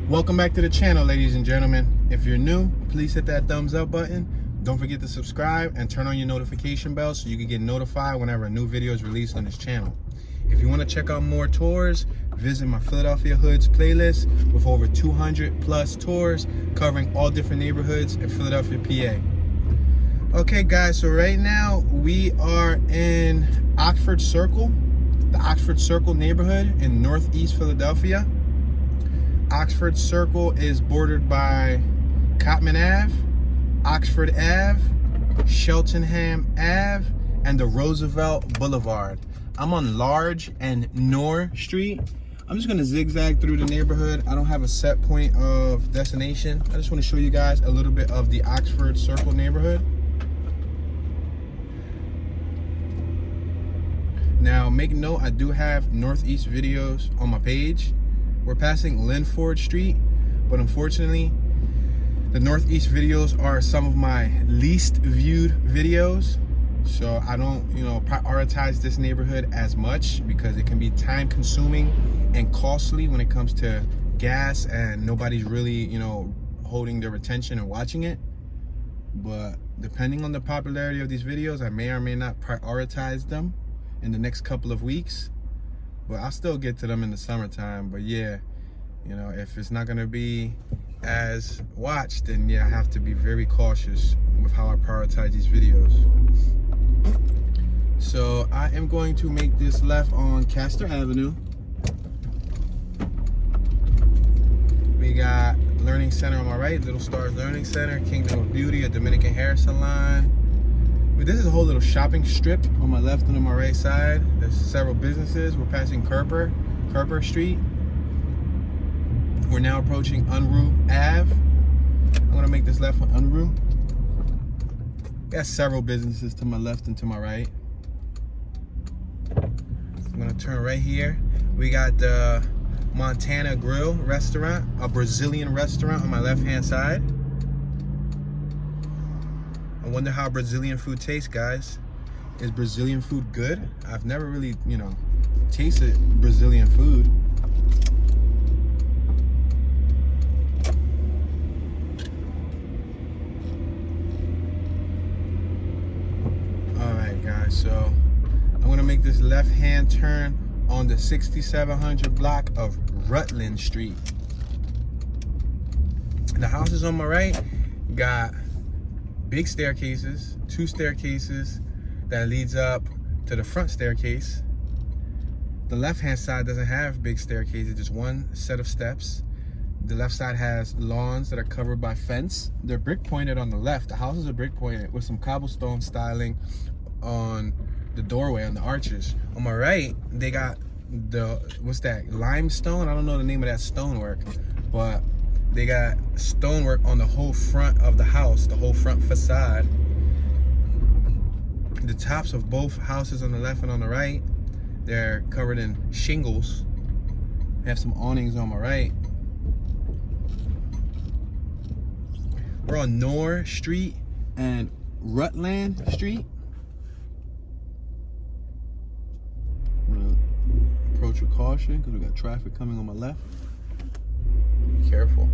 Welcome back to the channel, ladies and gentlemen. If you're new, please hit that thumbs up button. Don't forget to subscribe and turn on your notification bell so you can get notified whenever a new video is released on this channel. If you want to check out more tours, visit my Philadelphia Hoods playlist with over 200 plus tours covering all different neighborhoods in Philadelphia, PA. Okay guys, so right now we are in Oxford Circle, the Oxford Circle neighborhood in Northeast Philadelphia. Oxford Circle is bordered by Cottman Ave, Oxford Ave, Cheltenham Ave, and the Roosevelt Boulevard. I'm on Large and Norr Street. I'm just gonna zigzag through the neighborhood. I don't have a set point of destination. I just wanna show you guys a little bit of the Oxford Circle neighborhood. Now, make note, I do have Northeast videos on my page. We're passing Linford Street, but unfortunately, the Northeast videos are some of my least viewed videos. So I don't, prioritize this neighborhood as much because it can be time consuming and costly when it comes to gas and nobody's really, holding their attention and watching it. But depending on the popularity of these videos, I may or may not prioritize them in the next couple of weeks. But I'll still get to them in the summertime. But yeah, if it's not gonna be as watched, then yeah, I have to be very cautious with how I prioritize these videos. So I am going to make this left on Castor Avenue. We got Learning Center on my right, Little Stars Learning Center, Kingdom of Beauty, a Dominican hair salon. This is a whole little shopping strip on my left and on my right side. There's several businesses. We're passing Kerper Street. We're now approaching Unruh Ave. I'm gonna make this left on Unruh. Got several businesses to my left and to my right. I'm gonna turn right here. We got the Montana Grill restaurant, a Brazilian restaurant on my left-hand side. I wonder how Brazilian food tastes, guys. Is Brazilian food good? I've never really, tasted Brazilian food. All right, guys, so I'm gonna make this left-hand turn on the 6700 block of Rutland Street. The houses on my right got big staircases, 2 staircases that leads up to the front staircase. The left-hand side doesn't have big staircases, just one set of steps. The left side has lawns that are covered by fence. They're brick pointed on the left. The houses are brick pointed with some cobblestone styling on the doorway, on the arches. On my right, they got what's that, limestone? I don't know the name of that stonework, but they got stonework on the whole front of the house, the whole front facade. The tops of both houses on the left and on the right, they're covered in shingles. I have some awnings on my right. We're on Norr Street and Rutland Street. I'm gonna approach with caution because we got traffic coming on my left. Be careful.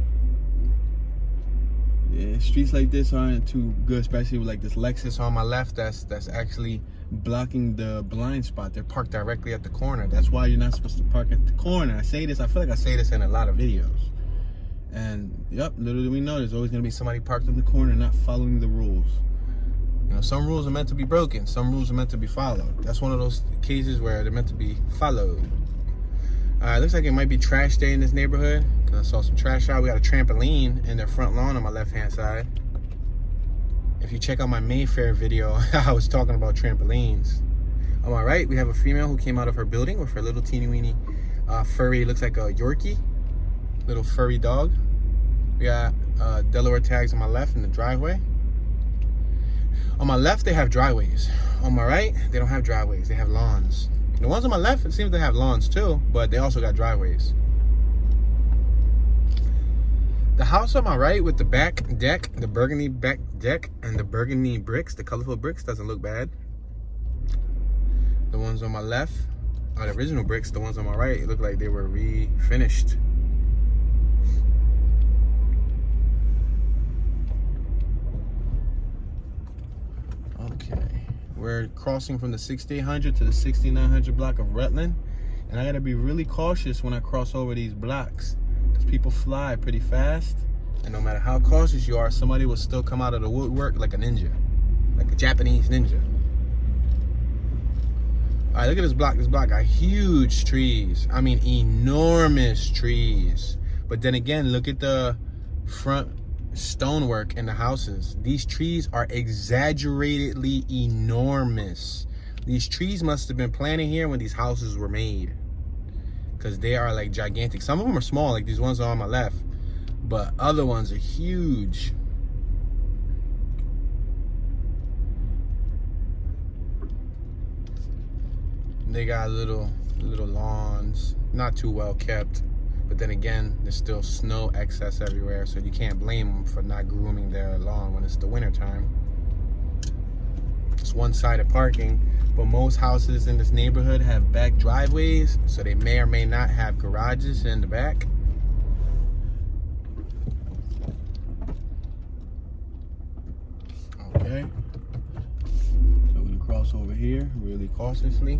Yeah, streets like this aren't too good, especially with like this Lexus on my left that's actually blocking the blind spot. They're parked directly at the corner. That's why you're not supposed to park at the corner. I say this, I feel like I say this in a lot of videos. And yep, little do we know, there's always gonna be somebody parked in the corner not following the rules. Some rules are meant to be broken, some rules are meant to be followed. That's one of those cases where they're meant to be followed. Looks like it might be trash day in this neighborhood because I saw some trash out. We got a trampoline in their front lawn on my left-hand side. If you check out my Mayfair video, I was talking about trampolines. On my right, we have a female who came out of her building with her little teeny weeny furry, looks like a Yorkie, little furry dog. We got Delaware tags on my left in the driveway. On my left, they have driveways. On my right, they don't have driveways, they have lawns. The ones on my left, it seems to have lawns too, but they also got driveways. The house on my right with the back deck, the burgundy back deck, and the burgundy bricks, the colorful bricks, doesn't look bad. The ones on my left are the original bricks. The ones on my right, it looked like they were refinished. We're crossing from the 6800 to the 6900 block of Rutland. And I gotta be really cautious when I cross over these blocks, because people fly pretty fast. And no matter how cautious you are, somebody will still come out of the woodwork like a ninja, like a Japanese ninja. All right, look at this block. This block got huge trees. I mean, enormous trees. But then again, look at the front stonework in the houses. These trees are exaggeratedly enormous. These trees must have been planted here when these houses were made, because they are like gigantic. Some of them are small, like these ones on my left, but other ones are huge. They got little lawns, not too well kept, but then again, there's still snow excess everywhere, so you can't blame them for not grooming their lawn when it's the winter time. It's one-sided parking, but most houses in this neighborhood have back driveways, so they may or may not have garages in the back. Okay, so I'm gonna cross over here really cautiously.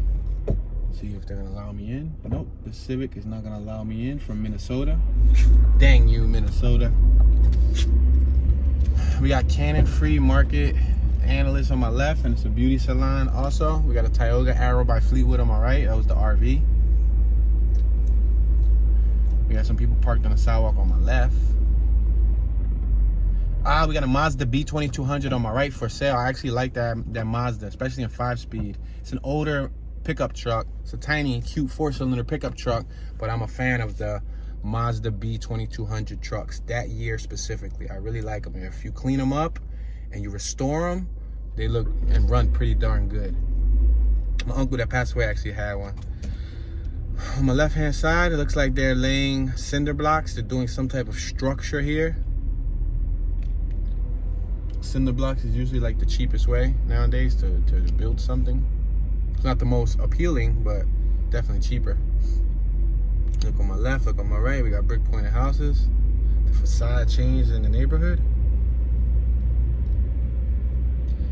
See if they're gonna allow me in. Nope, the Civic is not gonna allow me in from Minnesota. Dang you, Minnesota. We got Cannon Free Market Analyst on my left, and it's a beauty salon also. We got a Tioga Arrow by Fleetwood on my right. That was the RV. We got some people parked on the sidewalk on my left. We got a Mazda B2200 on my right for sale. I actually like that Mazda, especially in 5-speed. It's an older pickup truck. It's a tiny, cute 4-cylinder pickup truck, but I'm a fan of the Mazda B2200 trucks that year specifically. I really like them. If you clean them up and you restore them, they look and run pretty darn good. My uncle that passed away actually had one. On my left hand side, it looks like they're laying cinder blocks. They're doing some type of structure here. Cinder blocks is usually like the cheapest way nowadays to build something. It's not the most appealing, but definitely cheaper. Look on my left, look on my right. We got brick pointed houses. The facade changed in the neighborhood.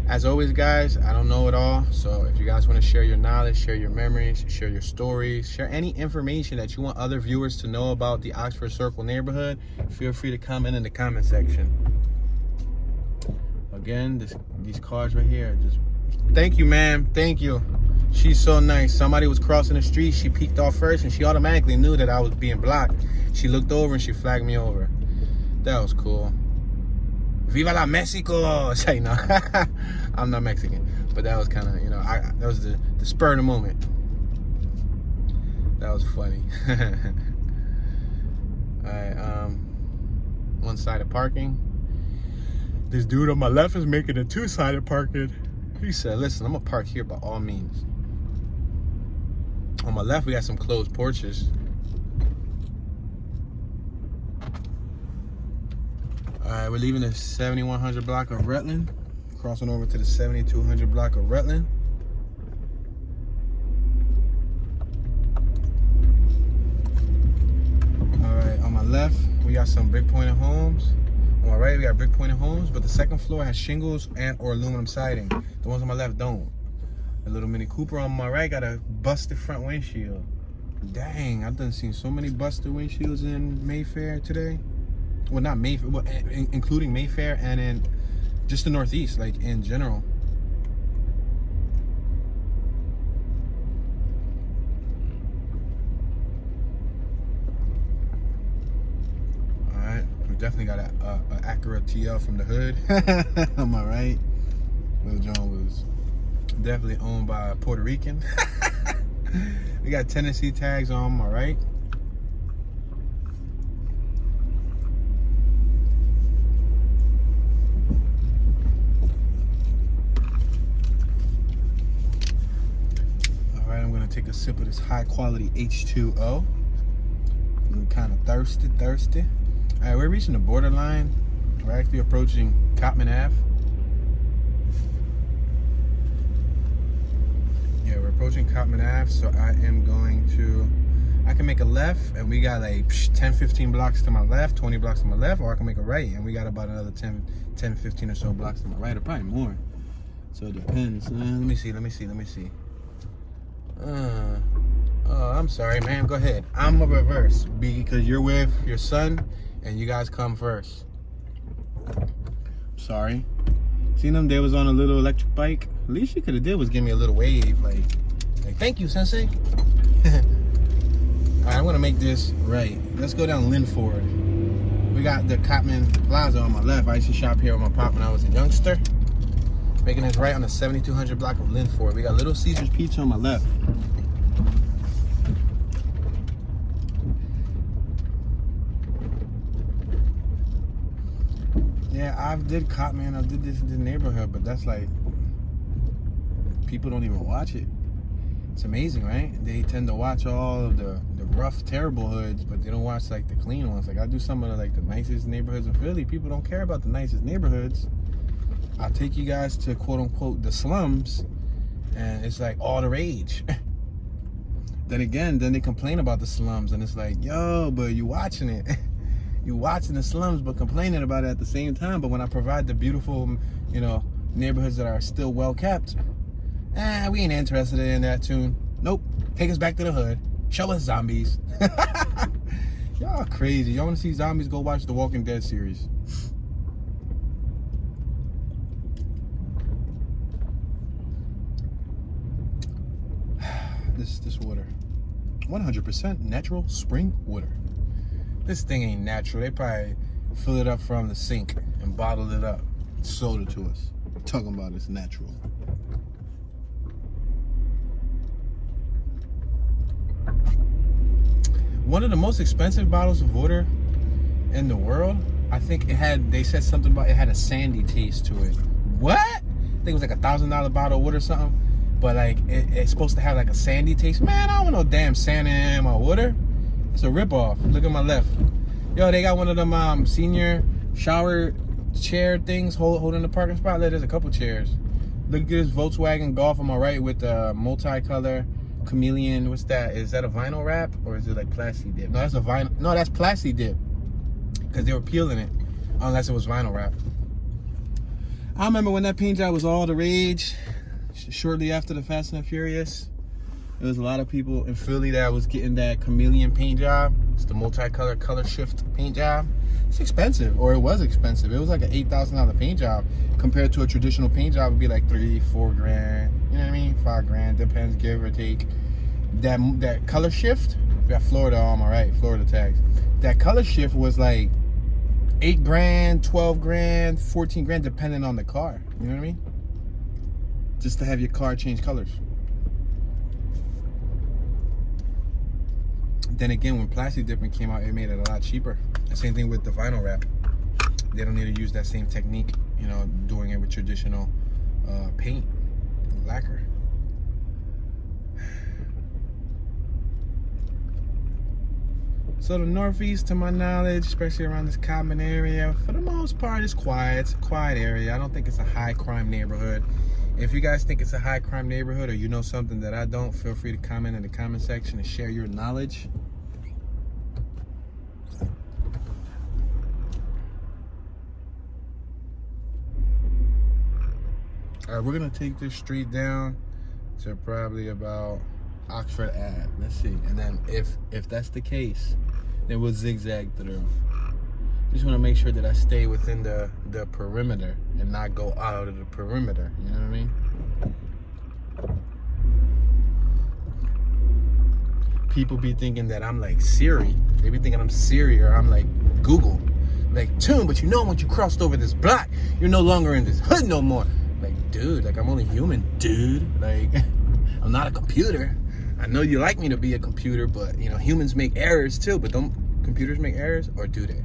As always, guys, I don't know it all. So if you guys want to share your knowledge, share your memories, share your stories, share any information that you want other viewers to know about the Oxford Circle neighborhood, feel free to comment in the comment section. Again, these cars right here, just thank you, ma'am. Thank you. She's so nice. Somebody was crossing the street. She peeked off first, and she automatically knew that I was being blocked. She looked over and she flagged me over. That was cool. Viva la Mexico! Say no, I'm not Mexican, but that was kind of, you know, that was the spur of the moment. That was funny. All right, one-sided parking. This dude on my left is making a two-sided parking. He said, listen, I'm gonna park here by all means. On my left, we got some closed porches. All right, we're leaving the 7100 block of Rutland, crossing over to the 7200 block of Rutland. All right, on my left, we got some brick pointed homes. On my right, we got brick pointed homes, but the second floor has shingles and or aluminum siding. The ones on my left don't. A little Mini Cooper on my right got a busted front windshield. Dang, I've done seen so many busted windshields in Mayfair today. Well, not Mayfair, well, including Mayfair and in just the Northeast, like in general. All right, we definitely got an Acura TL from the hood on my right. Little John was definitely owned by a Puerto Rican. We got Tennessee tags on my right. All right, I'm gonna take a sip of this high quality H2O. I'm kind of thirsty. All right, we're reaching the borderline. We're actually approaching Cottman Ave. Yeah, we're approaching Cottman Ave, so I can make a left, and we got like 10, 15 blocks to my left, 20 blocks to my left, or I can make a right, and we got about another 10, 15 or so blocks to my right, or probably more. So it depends. Let me see. Oh, I'm sorry, ma'am. Go ahead. I'm a reverse because you're with your son and you guys come first. Sorry. Seen them? They was on a little electric bike. At least you could have did was give me a little wave. Like thank you, sensei. Alright, I'm gonna make this right. Let's go down Linford. We got the Cottman Plaza on my left. I used to shop here with my pop when I was a youngster. Making this right on the 7200 block of Linford. We got Little Caesar's Pizza on my left. Yeah, I did Cottman. I did this in the neighborhood, but that's like, people don't even watch it. It's amazing, right? They tend to watch all of the rough, terrible hoods, but they don't watch like the clean ones. Like I do some of the like the nicest neighborhoods in Philly. People don't care about the nicest neighborhoods. I'll take you guys to quote unquote the slums, and it's like all the rage. Then they complain about the slums, and it's like, yo, but you watching it. You watching the slums, but complaining about it at the same time. But when I provide the beautiful, you know, neighborhoods that are still well kept, we ain't interested in that tune. Nope. Take us back to the hood. Show us zombies. Y'all crazy. Y'all want to see zombies? Go watch the Walking Dead series. This water, 100% natural spring water. This thing ain't natural. They probably fill it up from the sink and bottled it up, sold it to us. Talking about it's natural. One of the most expensive bottles of water in the world. I think they said something about it had a sandy taste to it. What? I think it was like $1,000 bottle of water or something. But like it's supposed to have like a sandy taste. Man, I don't want no damn sand in my water. It's a ripoff. Look at my left. Yo, they got one of them senior shower chair things holding the parking spot. There's a couple chairs. Look at this Volkswagen Golf on my right with the multicolor chameleon. What's that? Is that a vinyl wrap or is it like plastic dip? No, that's a vinyl. No, that's plastic dip. Because they were peeling it, unless it was vinyl wrap. I remember when that paint job was all the rage. Shortly after the Fast and the Furious, there was a lot of people in Philly that was getting that chameleon paint job. It's the multicolor color shift paint job. It's expensive, or it was expensive. It was like an $8,000 paint job compared to a traditional paint job would be like $3-4 grand. You know what I mean? $5 grand, depends, give or take. That color shift, we got Florida on my right, Florida tags. That color shift was like $8 grand, 12 grand, 14 grand, depending on the car. You know what I mean? Just to have your car change colors. Then again, when plastic dipping came out, it made it a lot cheaper. The same thing with the vinyl wrap. They don't need to use that same technique, you know, doing it with traditional paint, lacquer. So the Northeast, to my knowledge, especially around this Cottman area, for the most part, it's quiet. It's a quiet area. I don't think it's a high crime neighborhood. If you guys think it's a high crime neighborhood or you know something that I don't, feel free to comment in the comment section and share your knowledge. All right, we're gonna take this street down to probably about Oxford Ave. Let's see. And then if that's the case, then we'll zigzag through. Just want to make sure that I stay within the perimeter and not go out of the perimeter. You know what I mean? People be thinking that I'm like Siri. They be thinking I'm Siri or I'm like Google. Like, Tune, but you know once you crossed over this block, you're no longer in this hood no more. Like, dude, like I'm only human, dude. Like, I'm not a computer. I know you like me to be a computer, but you know, humans make errors too. But don't computers make errors, or do they?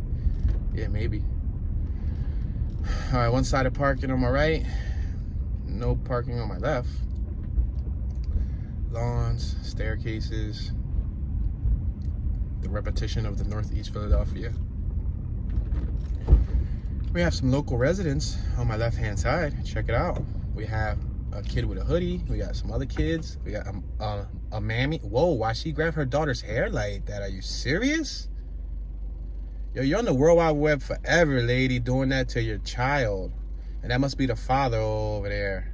Yeah, maybe. All right, one-sided parking on my right. No parking on my left. Lawns, staircases. The repetition of the Northeast Philadelphia. We have some local residents on my left-hand side. Check it out. We have a kid with a hoodie. We got some other kids. We got a mammy. Whoa, why she grabbed her daughter's hair like that? Are you serious? Yo, you're on the World Wide Web forever, lady, doing that to your child. And that must be the father over there.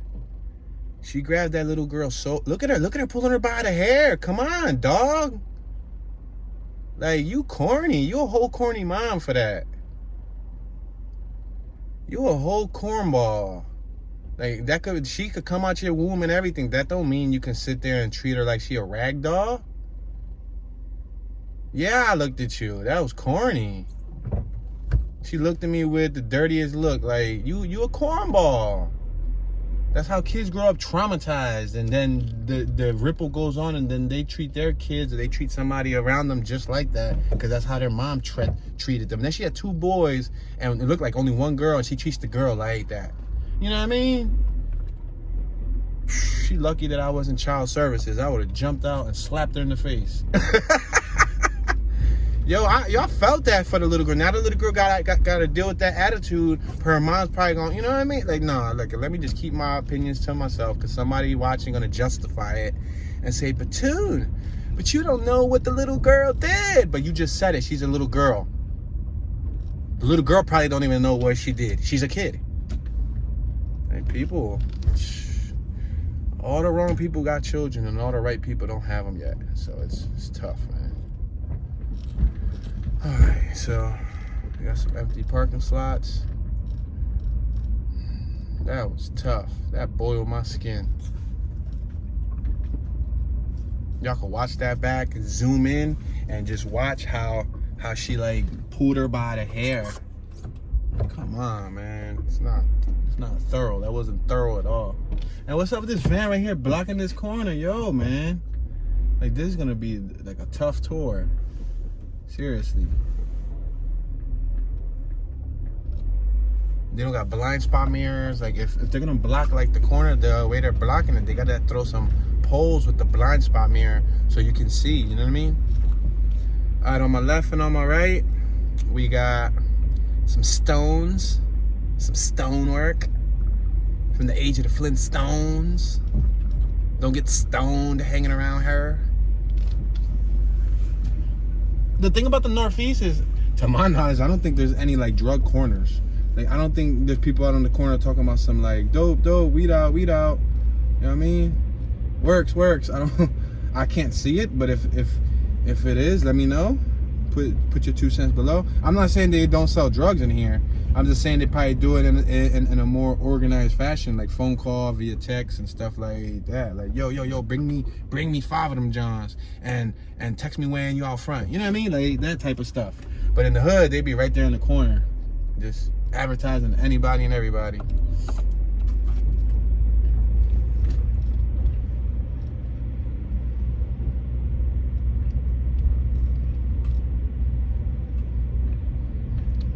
She grabbed that little girl so... Look at her pulling her by the hair. Come on, dog. Like, you corny. You a whole corny mom for that. You a whole cornball. Like, she could come out your womb and everything. That don't mean you can sit there and treat her like she a rag doll. Yeah, I looked at you. That was corny. She looked at me with the dirtiest look. Like, you a cornball. That's how kids grow up traumatized. And then the ripple goes on, and then they treat their kids, or they treat somebody around them just like that, because that's how their mom treated them. Then she had 2 boys, and it looked like only one girl, and she treats the girl like that. You know what I mean? She lucky that I was in child services. I would have jumped out and slapped her in the face. Yo, y'all felt that for the little girl. Now the little girl got to deal with that attitude. Her mom's probably going, you know what I mean? Like, no, look, let me just keep my opinions to myself, because somebody watching going to justify it and say, but you don't know what the little girl did. But you just said it. She's a little girl. The little girl probably don't even know what she did. She's a kid. Like, people, all the wrong people got children, and all the right people don't have them yet. So it's tough, man. Alright, so we got some empty parking slots. That was tough. That boiled my skin. Y'all can watch that back and zoom in and just watch how she like pulled her by the hair. Come on, man. It's not thorough. That wasn't thorough at all. And what's up with this van right here blocking this corner? Yo, man. Like, this is gonna be like a tough tour. Seriously. They don't got blind spot mirrors. Like, if they're gonna block like the corner, the way they're blocking it, they gotta throw some poles with the blind spot mirror so you can see, you know what I mean? All right, on my left and on my right, we got some stones, some stonework from the age of the Flintstones. Don't get stoned hanging around her. The thing about the Northeast is, to my knowledge, I don't think there's any like drug corners. Like, I don't think there's people out on the corner talking about some like dope, weed out. You know what I mean? Works. I can't see it, but if it is, let me know. Put your 2 cents below. I'm not saying they don't sell drugs in here. I'm just saying they probably do it in a more organized fashion, like phone call, via text and stuff like that. Like, yo, bring me 5 of them Johns and text me when you out front. You know what I mean? Like, that type of stuff. But in the hood, they be right there in the corner, just advertising to anybody and everybody.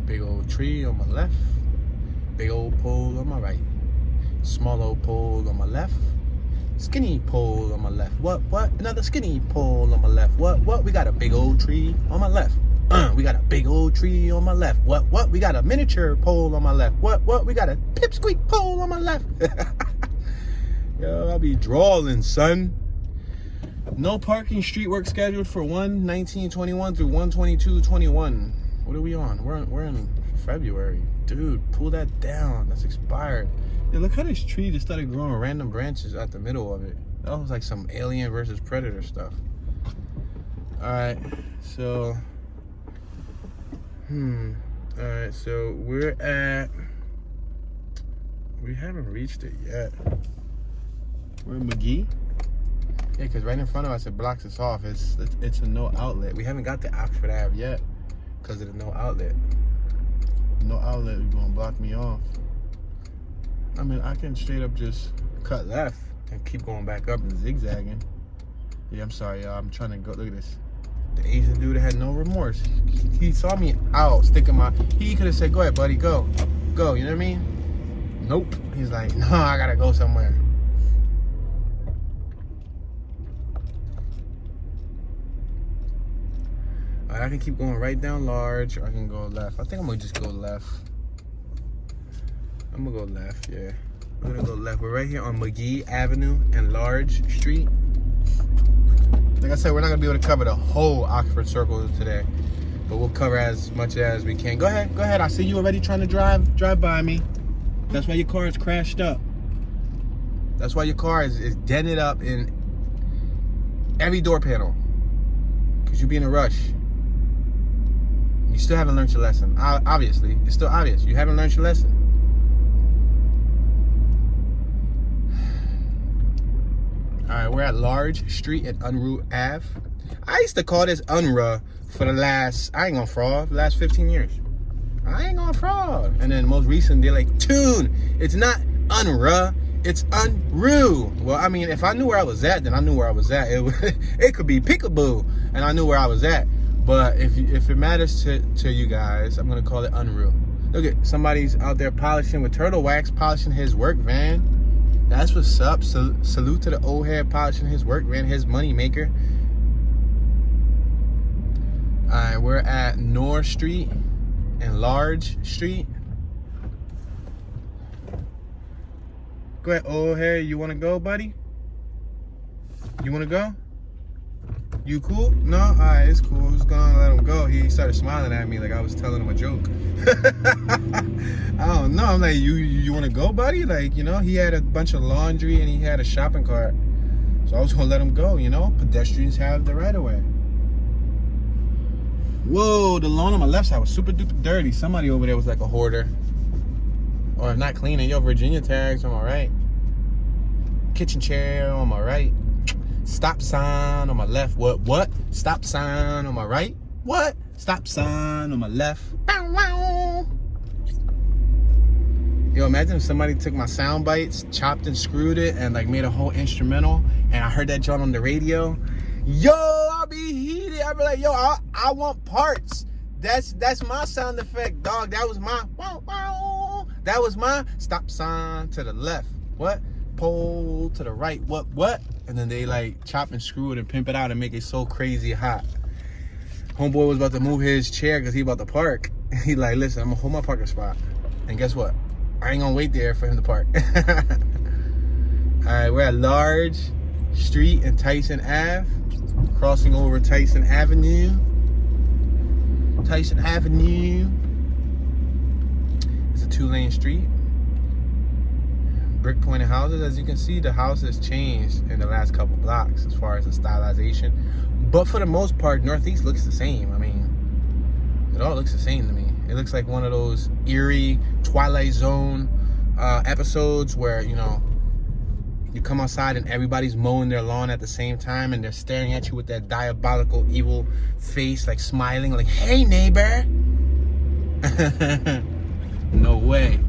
Big old tree on my left, big old pole on my right, small old pole on my left, skinny pole on my left. What? Another skinny pole on my left. What? We got a big old tree on my left. We got a big old tree on my left. What? We got a miniature pole on my left. What? We got a pipsqueak pole on my left. Yo, I'll be drawling, son. No parking, street work scheduled for 1/19/21 through 1/22/21. What are we on? We're in February. Dude, pull that down. That's expired. Yeah, look how this tree just started growing random branches out the middle of it. That was like some Alien versus Predator stuff. Alright, so alright, so we haven't reached it yet. We're in McGee? Yeah, because right in front of us it blocks us off. It's a no outlet. We haven't got to Oxford Ave yet because of the no outlet. No outlet is gonna block me off. I mean, I can straight up just cut left and keep going back up and zigzagging. Yeah, I'm sorry, y'all. I'm trying to go. Look at this. The Asian dude had no remorse. He saw me out sticking my. He could have said, "Go ahead, buddy, go." You know what I mean? Nope. He's like, "No, I gotta go somewhere." Alright, I can keep going right down Large, or I can go left. I think I'm gonna just go left. I'm gonna go left, yeah. I'm gonna go left. We're right here on McGee Avenue and Large Street. Like I said, we're not gonna be able to cover the whole Oxford Circle today, but we'll cover as much as we can. Go ahead. I see you already trying to drive by me. That's why your car is crashed up. That's why your car is dented up in every door panel. Because you be in a rush. You still haven't learned your lesson. Obviously, it's still obvious. You haven't learned your lesson. All right, we're at Large Street and Unruh Ave. I used to call this Unruh for the last, I ain't gonna fraud, the last 15 years. I ain't gonna fraud. And then most recent, they're like, Tune, it's not Unruh, it's Unruh. Well, I mean, if I knew where I was at, then I knew where I was at. It could be peekaboo, and I knew where I was at. But if it matters to you guys, I'm gonna call it Unruh. Look at somebody's out there polishing with turtle wax, polishing his work van. That's what's up. Salute to the old head polishing his work van, his money maker. All right, we're at North Street and Large Street. Go ahead, old head. You want to go, buddy? You want to go? You cool? No? All right, it's cool. I'm just gonna let him go. He started smiling at me like I was telling him a joke. I don't know. I'm like, you want to go, buddy? Like, you know, he had a bunch of laundry and he had a shopping cart. So I was gonna let him go, you know? Pedestrians have the right of way. Whoa, the lawn on my left side was super duper dirty. Somebody over there was like a hoarder. Or if not cleaning, yo, Virginia tags on my right. Kitchen chair on my right. Stop sign on my left. What? Stop sign on my right. What? Stop sign on my left. Bow, wow. Yo, imagine if somebody took my sound bites, chopped and screwed it, and like made a whole instrumental, and I heard that joint on the radio. Yo, I'll be heated. I'll be like, yo, I want parts. That's my sound effect, dog. That was my wow, wow. That was my stop sign to the left. What? Pole to the right. What? And then they like chop and screw it and pimp it out and make it so crazy hot. Homeboy was about to move his chair because he about to park. He like, listen, I'm gonna hold my parking spot. And guess what? I ain't gonna wait there for him to park. All right, we're at Large Street and Tyson Ave. Crossing over Tyson Avenue. Tyson Avenue. It's a 2-lane street. Brick pointed houses. As you can see, the house has changed in the last couple blocks as far as the stylization. But for the most part, Northeast looks the same. I mean, it all looks the same to me. It looks like one of those eerie Twilight Zone episodes where, you know, you come outside and everybody's mowing their lawn at the same time and they're staring at you with that diabolical, evil face, like smiling, like, hey, neighbor. No way.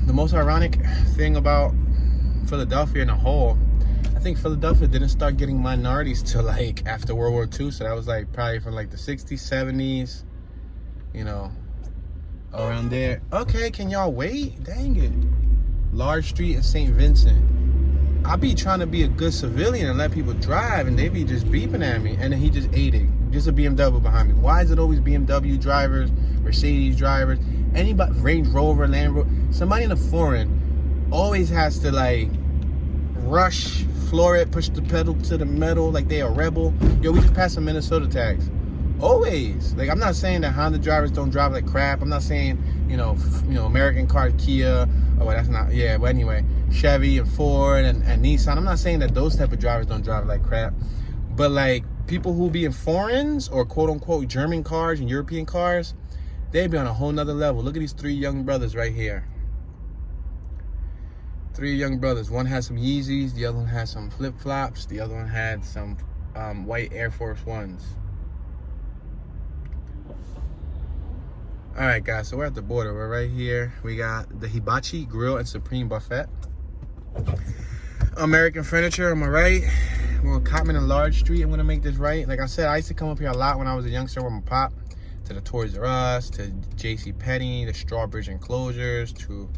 The most ironic thing about Philadelphia in a whole, I think Philadelphia didn't start getting minorities till like after World War II. So that was like probably from like the 60s, 70s, you know, around there. Okay, can y'all wait? Dang it. Large Street and St. Vincent. I be trying to be a good civilian and let people drive and they be just beeping at me. And then he just ate it. Just a BMW behind me. Why is it always BMW drivers, Mercedes drivers, anybody, Range Rover, Land Rover, somebody in a foreign always has to like rush, floor it, push the pedal to the metal like they a rebel. Yo, we just passed some Minnesota tags. Always. Like, I'm not saying that Honda drivers don't drive like crap. I'm not saying, you know, American car, Kia, oh, well, that's not, yeah, but anyway, Chevy and Ford and Nissan. I'm not saying that those type of drivers don't drive like crap. But like people who be in foreigns or quote unquote German cars and European cars, they be on a whole nother level. Look at these 3 young brothers right here. 3 young brothers. One has some Yeezys, the other one has some flip-flops, the other one had some white Air Force Ones. All right, guys, so we're at the border. We're right here. We got the Hibachi Grill and Supreme Buffet. American Furniture on my right. We're on Cottman and Large Street. I'm gonna make this right. Like I said, I used to come up here a lot when I was a youngster with my pop. To the Toys R Us, to JCPenney, the Strawbridge Enclosures, to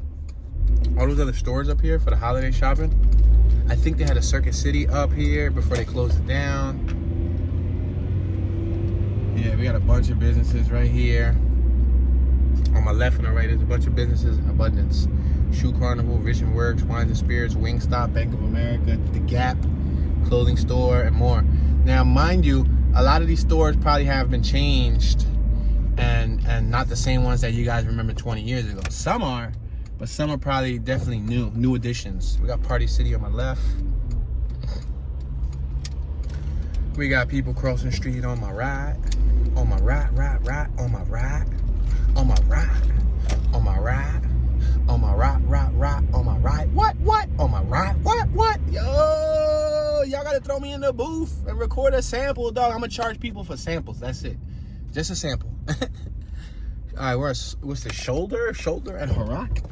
all those other stores up here for the holiday shopping. I think they had a Circuit City up here before they closed it down. Yeah, we got a bunch of businesses right here. On my left and the right, there's a bunch of businesses in abundance. Shoe Carnival, Vision Works, Wines and Spirits, Wingstop, Bank of America, The Gap, clothing store, and more. Now, mind you, a lot of these stores probably have been changed and not the same ones that you guys remember 20 years ago. Some are, but some are probably definitely new additions. We got Party City on my left. We got people crossing the street on my right. On my right, on my right. On my right, on my right. On my right, on my right. What? On my right, what? Yo, y'all gotta throw me in the booth and record a sample, dog. I'm gonna charge people for samples. That's it. Just a sample. All right, what's the shoulder and Harak?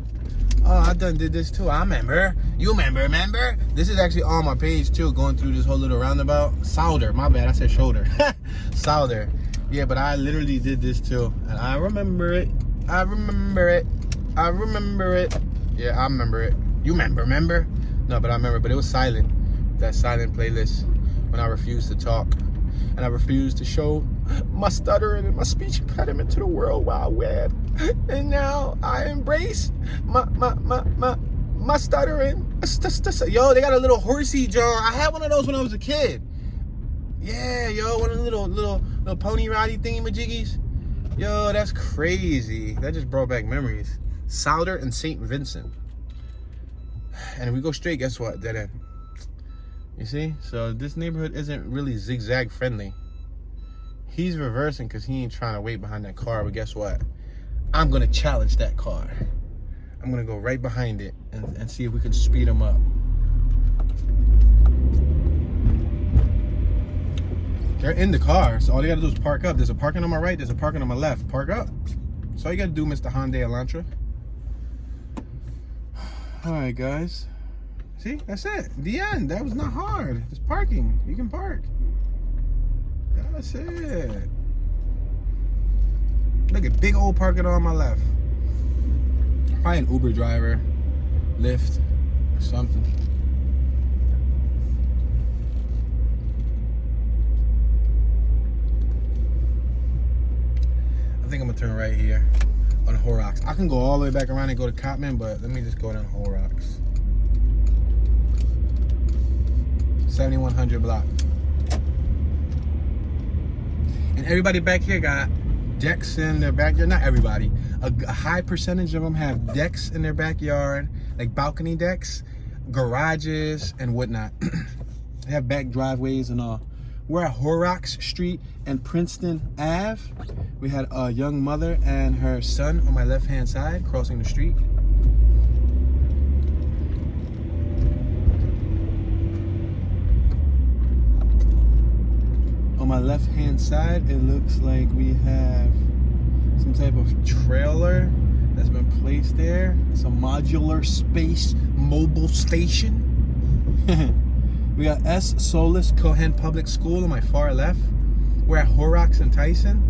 Oh, I done did this too. I remember. You remember? This is actually on my page too, going through this whole little roundabout. Souder, my bad, I said shoulder. Souder. Yeah, but I literally did this too. And I remember it. Yeah, I remember it. You remember? No, but I remember, but it was silent. That silent playlist when I refused to talk. And I refused to show my stuttering and my speech impediment to the World Wide Web. And now I embrace my stuttering. Yo, they got a little horsey jar. I had one of those when I was a kid. Yeah, yo, one of the little pony ridey thingy-majiggies. Yo, that's crazy. That just brought back memories. Souder and St. Vincent. And if we go straight, guess what? Dead end. You see? So this neighborhood isn't really zigzag friendly. He's reversing because he ain't trying to wait behind that car. But guess what? I'm going to challenge that car. I'm going to go right behind it and see if we can speed him up. They're in the car, so all they got to do is park up. There's a parking on my right. There's a parking on my left. Park up. That's all you got to do, Mr. Hyundai Elantra. All right, guys. See, that's it. The end. That was not hard. It's parking. You can park. That's it. Look at big old parking on my left. Probably an Uber driver, Lyft, or something. I think I'm gonna turn right here on Horrocks. I can go all the way back around and go to Cottman, but let me just go down Horrocks. 7100 block. And everybody back here got decks in their backyard. Not everybody. A high percentage of them have decks in their backyard, like balcony decks, garages, and whatnot. They have back driveways and all. We're at Horrocks Street and Princeton Ave. We had a young mother and her son on my left-hand side crossing the street. On my left-hand side, it looks like we have some type of trailer that's been placed there. It's a modular space mobile station. We got S. Solis Cohen Public School on my far left. We're at Horrocks and Tyson.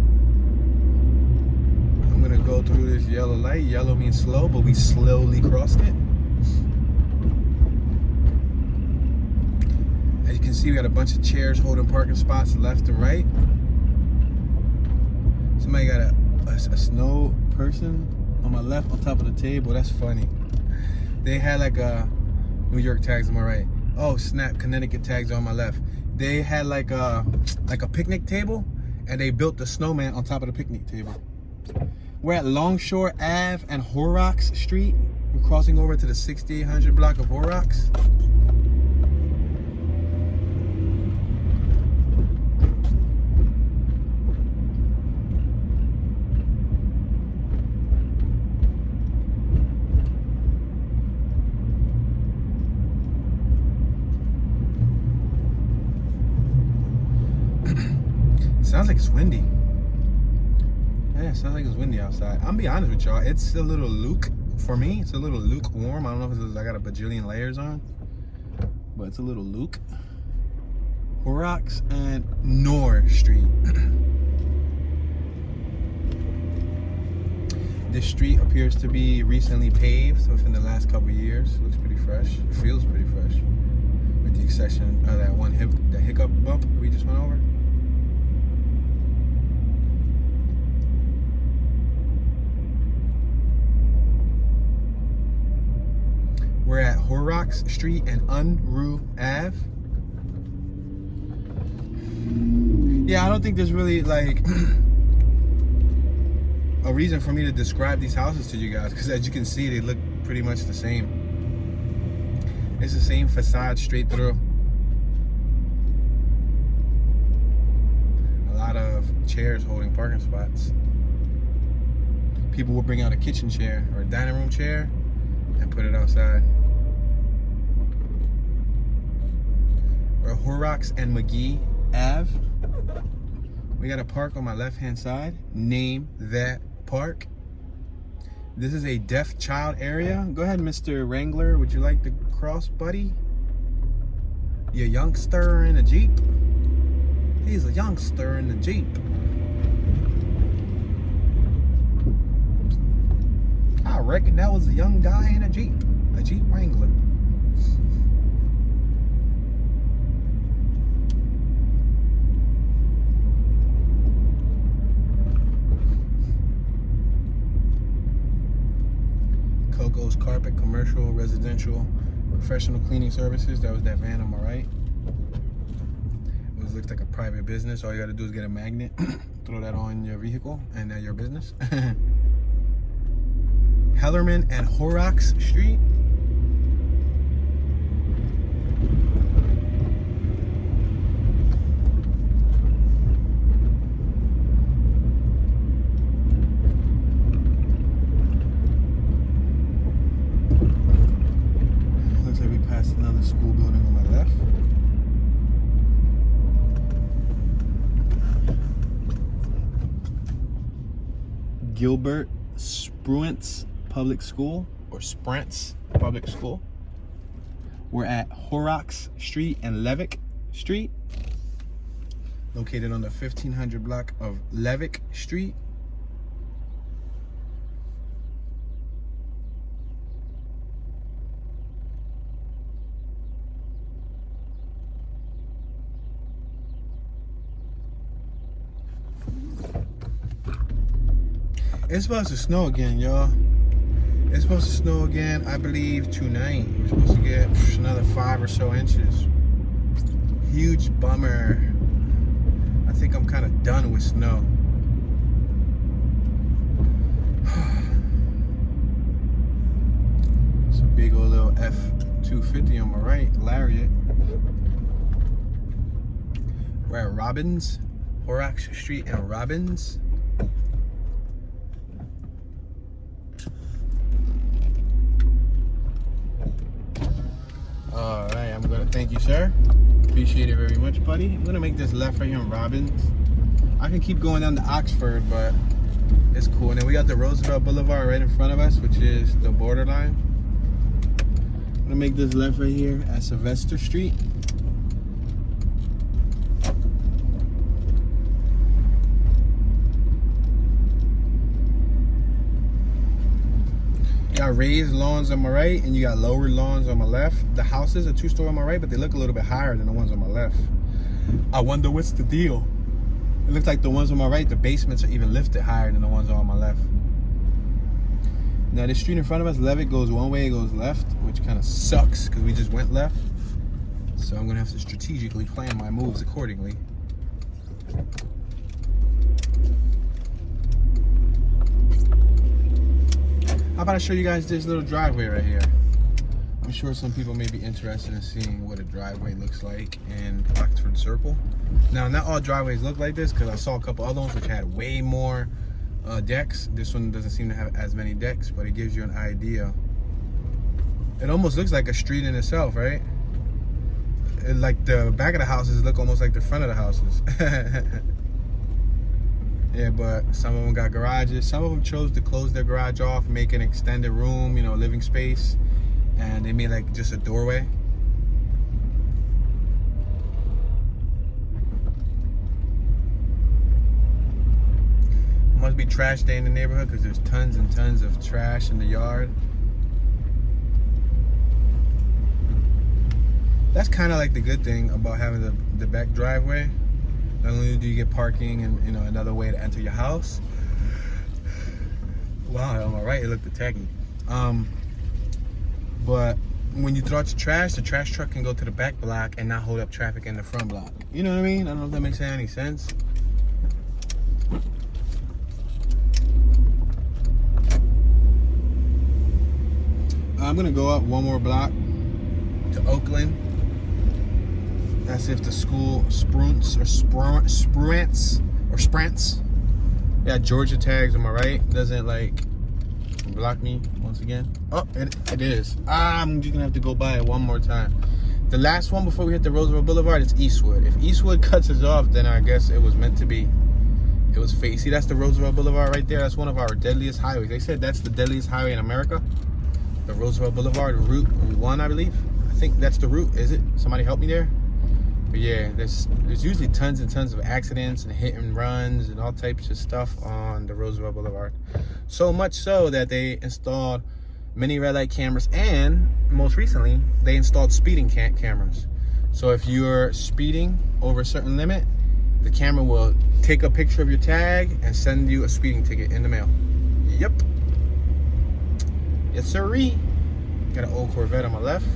I'm gonna go through this yellow light. Yellow means slow, but we slowly crossed it. As you can see, we got a bunch of chairs holding parking spots left and right. Somebody got a snow person on my left on top of the table. That's funny. They had like a New York tags on my right. Oh snap, Connecticut tags on my left. They had like a picnic table, and they built the snowman on top of the picnic table. We're at Longshore Ave and Horrocks Street. We're crossing over to the 6800 block of Horrocks. Sounds like it's windy. Yeah, it sounds like it's windy outside. I'm gonna be honest with y'all, it's a little for me, it's a little lukewarm. I don't know if it's I got a bajillion layers on, but it's a little luke. Horrocks and North Street. This street appears to be recently paved, so within the last couple of years. It looks pretty fresh. It feels pretty fresh, with the exception of that one hiccup bump we just went over. Horrocks Street and Unruh Ave. Yeah, I don't think there's really like a reason for me to describe these houses to you guys, because as you can see, they look pretty much the same. It's the same facade straight through. A lot of chairs holding parking spots. People will bring out a kitchen chair or a dining room chair and put it outside. We're Horrocks and McGee Ave. We got a park on my left-hand side. Name that park. This is a deaf child area. Go ahead, Mr. Wrangler. Would you like to cross, buddy? You youngster in a Jeep? He's a youngster in a Jeep. I reckon that was a young guy in a Jeep Wrangler. Coco's Carpet, commercial, residential, professional cleaning services. That was that van on my right. It looks like a private business. All you gotta do is get a magnet, throw that on your vehicle, and now your business. Hellerman and Horrocks Street. Looks like we passed another school building on my left. Gilbert Spruance Public School, or Sprance Public School. We're at Horrocks Street and Levick Street, located on the 1500 block of Levick Street. It's supposed to snow again, y'all. It's supposed to snow again, I believe, tonight. We're supposed to get another 5 or so inches. Huge bummer. I think I'm kind of done with snow. It's a big old little F-250 on my right, Lariat. We're at Robbins, Horrocks Street and Robbins. Alright, I'm gonna thank you, sir. Appreciate it very much, buddy. I'm gonna make this left right here in Robbins. I can keep going down to Oxford, but it's cool. And then we got the Roosevelt Boulevard right in front of us, which is the borderline. I'm gonna make this left right here at Sylvester Street. You got raised lawns on my right, and you got lower lawns on my left. The houses are 2-story on my right, but they look a little bit higher than the ones on my left. I wonder what's the deal. It looks like the ones on my right, the basements are even lifted higher than the ones on my left. Now this street in front of us, Levick, goes one way, it goes left, which kind of sucks because we just went left. So I'm gonna have to strategically plan my moves accordingly. How about I show you guys this little driveway right here? I'm sure some people may be interested in seeing what a driveway looks like in Oxford Circle. Now, not all driveways look like this, because I saw a couple other ones which had way more decks. This one doesn't seem to have as many decks, but it gives you an idea. It almost looks like a street in itself, right? Like the back of the houses look almost like the front of the houses. Yeah, but some of them got garages. Some of them chose to close their garage off, make an extended room, you know, living space. And they made like just a doorway. Must be trash day in the neighborhood because there's tons and tons of trash in the yard. That's kind of like the good thing about having the back driveway. Not only do you get parking and, you know, another way to enter your house. Wow, on my right it looked tacky. But when you throw out the trash truck can go to the back block and not hold up traffic in the front block. You know what I mean? I don't know if that makes any sense. I'm gonna go up one more block to Oakland. That's if the school sprints. Yeah, Georgia tags on my right. Doesn't like block me once again. Oh, it is. I'm just gonna have to go by it one more time. The last one before we hit the Roosevelt Boulevard is Eastwood. If Eastwood cuts us off, then I guess it was meant to be. It was fate. See, that's the Roosevelt Boulevard right there. That's one of our deadliest highways. They said that's the deadliest highway in America. The Roosevelt Boulevard, Route 1, I believe. I think that's the route. Is it? Somebody help me there. But yeah, there's usually tons and tons of accidents and hit and runs and all types of stuff on the Roosevelt Boulevard. So much so that they installed many red light cameras, and most recently they installed speeding cameras. So if you're speeding over a certain limit, the camera will take a picture of your tag and send you a speeding ticket in the mail. Yep. Yes, sirree. Got an old Corvette on my left.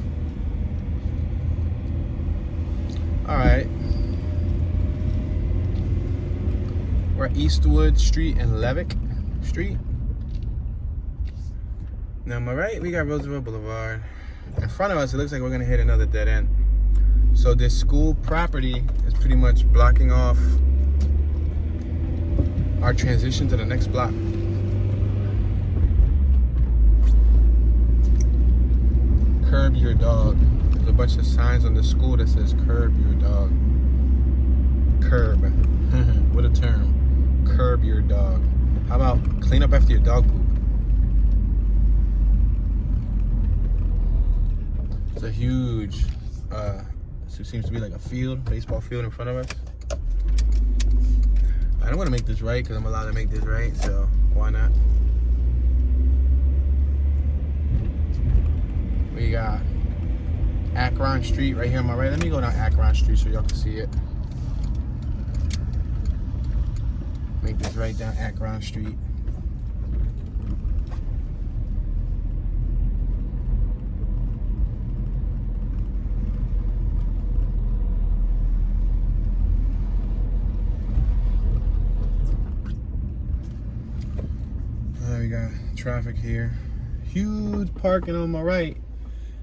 All right. We're at Eastwood Street and Levick Street. Now, on my right, we got Roosevelt Boulevard. In front of us, it looks like we're gonna hit another dead end. So this school property is pretty much blocking off our transition to the next block. Curb your dog. There's a bunch of signs on the school that says curb your dog. Curb. What a term. Curb your dog. How about clean up after your dog poop? It's a huge, it seems to be like a field, baseball field in front of us. I don't want to make this right because I'm allowed to make this right, so why not? We got Akron Street right here on my right. Let me go down Akron Street so y'all can see it. Make this right down Akron Street. We got traffic here. Huge parking on my right.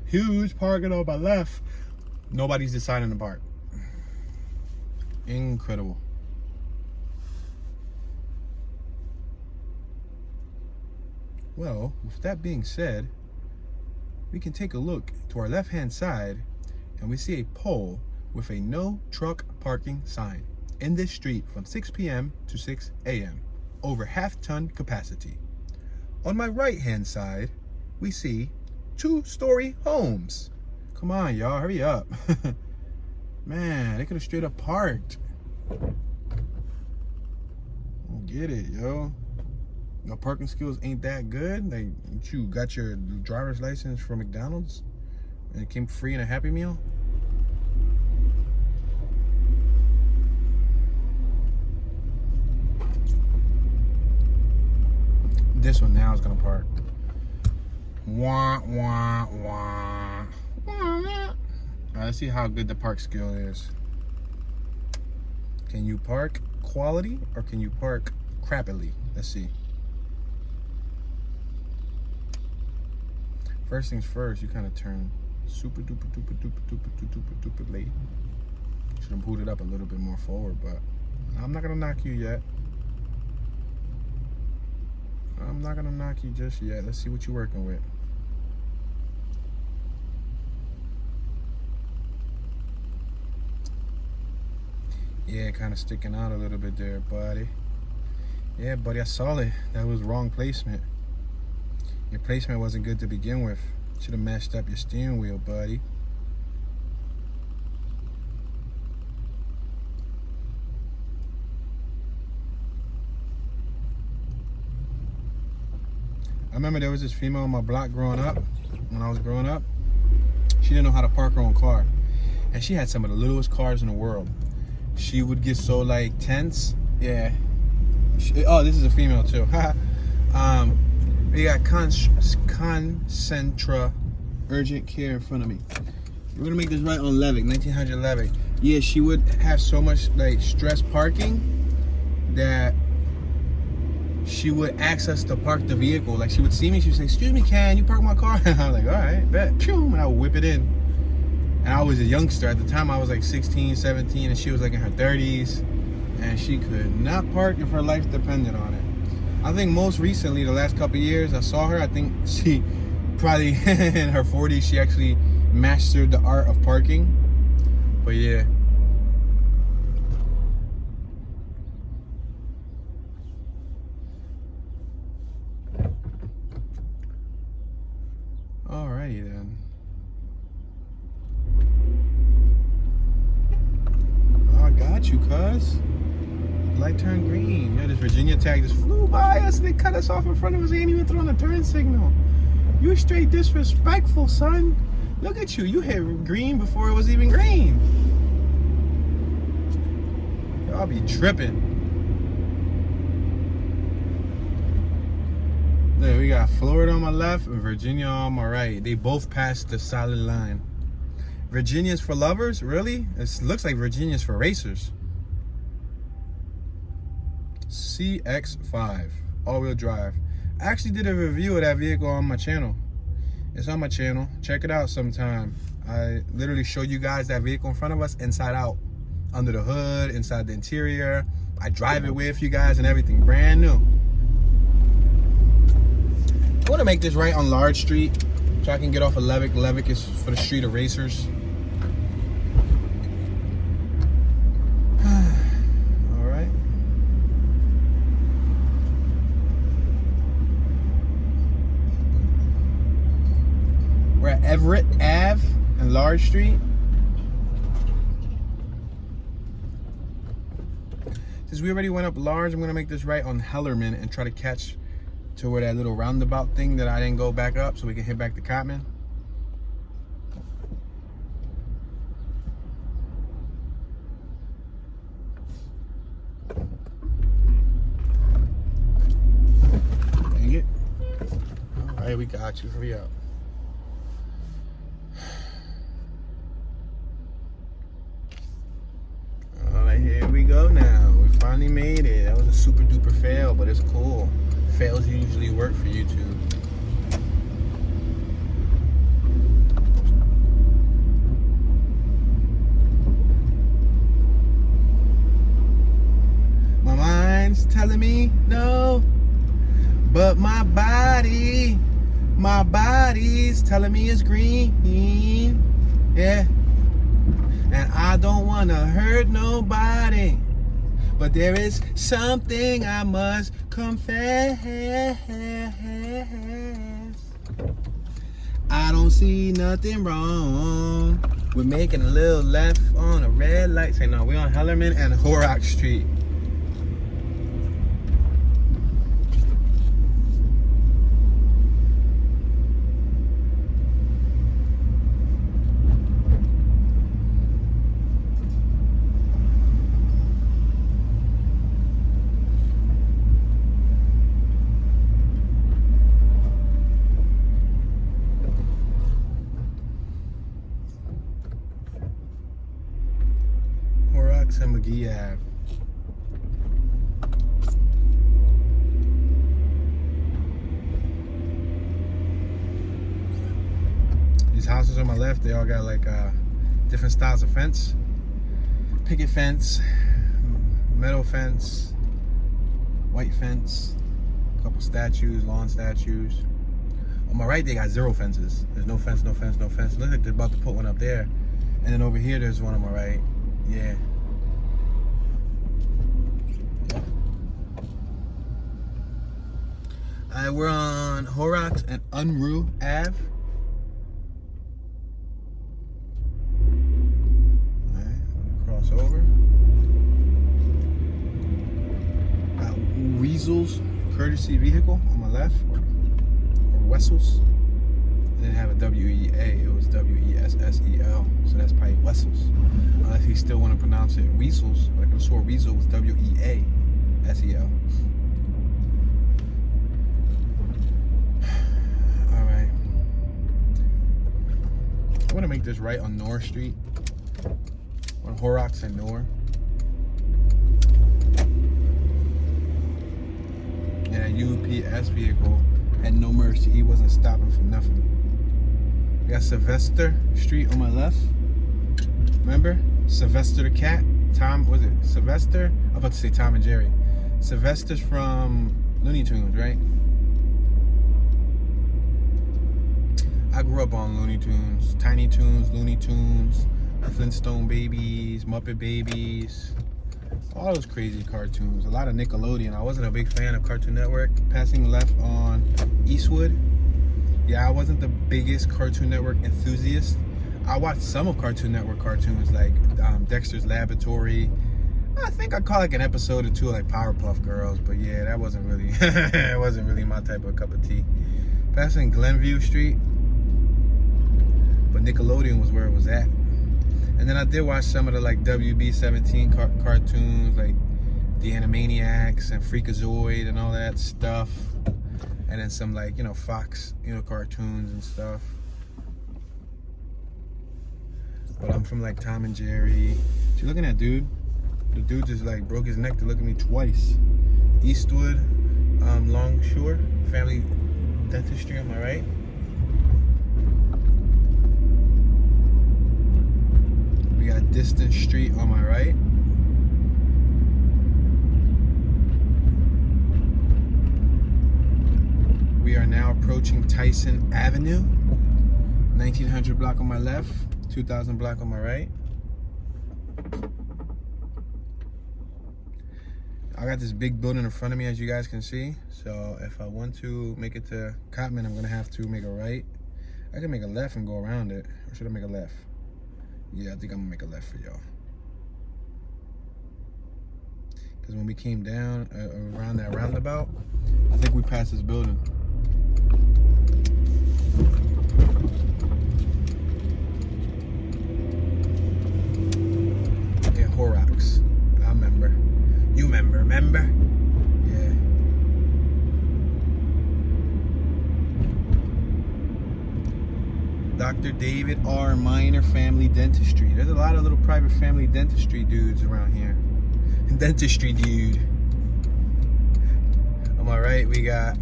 Huge parking on my left. Nobody's deciding to park. Incredible. Well, with that being said, we can take a look to our left-hand side and we see a pole with a no truck parking sign in this street from 6 p.m. to 6 a.m. over half-ton capacity. On my right-hand side, we see 2-story homes. Come on, y'all, hurry up. Man, they could have straight up parked. Don't get it, yo. Your parking skills ain't that good. Like, you got your driver's license from McDonald's and it came free in a Happy Meal? This one now is gonna park. Wah, wah, wah. Alright, let's see how good the park skill is. Can you park quality or can you park crappily? Let's see. First things first, you kind of turn super duper duper duper duper duper duper late. Should have booted up a little bit more forward, but I'm not gonna knock you yet. I'm not gonna knock you just yet. Let's see what you're working with. Yeah, kind of sticking out a little bit there, buddy. Yeah, buddy, I saw it. That was wrong placement. Your placement wasn't good to begin with. Should have messed up your steering wheel, buddy. I remember there was this female on my block growing up, when I was growing up. She didn't know how to park her own car. And she had some of the littlest cars in the world. She would get so like tense. Yeah. Oh, this is a female too. We got Concentra urgent care in front of me. We're gonna make this right on Levick, 1900 Levick. Yeah, she would have so much like stress parking that she would ask us to park the vehicle. Like she would see me, she would say, "Excuse me, can you park my car?" And I was like, "All right, bet." And I would whip it in. And I was a youngster at the time. I was like 16, 17, and she was like in her 30s, and she could not park if her life depended on it. I think most recently, the last couple of years, I saw her. I think she probably in her 40s, she actually mastered the art of parking. But yeah. Alrighty then. Oh, I got you, cuz. Light turned green. Yeah, this Virginia tag just flew by us and they cut us off in front of us. They ain't even throwing a turn signal. You straight disrespectful, son. Look at you. You hit green before it was even green. Y'all be tripping. Look, we got Florida on my left and Virginia on my right. They both passed the solid line. Virginia's for lovers? Really? It looks like Virginia's for racers. CX5 all-wheel drive. I actually did a review of that vehicle on my channel. It's on my channel. Check it out sometime. I literally show you guys that vehicle in front of us inside out, under the hood, inside the interior. I drive it with you guys and everything, brand new. I want to make this right on Large Street so I can get off of Levick. Levick is for the street of racers. All right. We're at Everett Ave and Large Street. Since we already went up Large, I'm going to make this right on Hellerman and try to catch to where that little roundabout thing that I didn't go back up so we can hit back to Cottman. Dang it. All right, we got you. Hurry up. All right, here we go now. We finally made it. That was a super duper fail, but it's cool. Fails usually work for YouTube. My mind's telling me no, but my body's telling me it's green. Yeah, and I don't wanna hurt nobody. But there is something I must confess. I don't see nothing wrong with making a little left on a red light. Say no, we're on Hellerman and Horrocks Street. And McGee Ave. These houses on my left, they all got like different styles of fence. Picket fence, metal fence, white fence, a couple statues, lawn statues. On my right, they got zero fences. There's no fence, no fence, no fence. Look like they're about to put one up there. And then over here, there's one on my right. Yeah. We're on Horrocks and Unruh Ave. Alright, cross over. Got Weasel's courtesy vehicle on my left, or Wessels. It didn't have a W-E-A, it was W-E-S-S-E-L. So that's probably Wessels. Unless he still want to pronounce it Weasels. But I could have swore Weasel was W-E-A-S-E-L. make this right on North Street. On Horrocks and North. Yeah, UPS vehicle had no mercy. He wasn't stopping for nothing. We got Sylvester Street on my left. Remember? Sylvester the cat. Tom, was it Sylvester? I'm about to say Tom and Jerry. Sylvester's from Looney Tunes, right? I grew up on Looney Tunes, Tiny Toons, Looney Tunes, Flintstone Babies, Muppet Babies, all those crazy cartoons. A lot of Nickelodeon. I wasn't a big fan of Cartoon Network. Passing left on Eastwood. Yeah, I wasn't the biggest Cartoon Network enthusiast. I watched some of Cartoon Network cartoons like Dexter's Laboratory. I think I caught like an episode or two of like Powerpuff Girls, but yeah, that wasn't really it wasn't really my type of cup of tea. Passing Glenview Street, but Nickelodeon was where it was at. And then I did watch some of the like WB17 cartoons, like the Animaniacs and Freakazoid and all that stuff. And then some like, you know, Fox, you know, cartoons and stuff. But I'm from like Tom and Jerry. What you looking at, dude? The dude just like broke his neck to look at me twice. Eastwood, Longshore, Family Dentistry on my right. We got Distance Street on my right. We are now approaching Tyson Avenue. 1900 block on my left, 2000 block on my right. I got this big building in front of me, as you guys can see. So if I want to make it to Cottman, I'm gonna have to make a right. I can make a left and go around it. Or should I make a left? Yeah, I think I'm gonna make a left for y'all. Because when we came down around that roundabout, I think we passed this building. Yeah, Horrocks. I remember. You remember? Yeah. Dr. David R. Minor Family Dentistry. There's a lot of little private family dentistry dudes around here. Dentistry dude. On my right, we got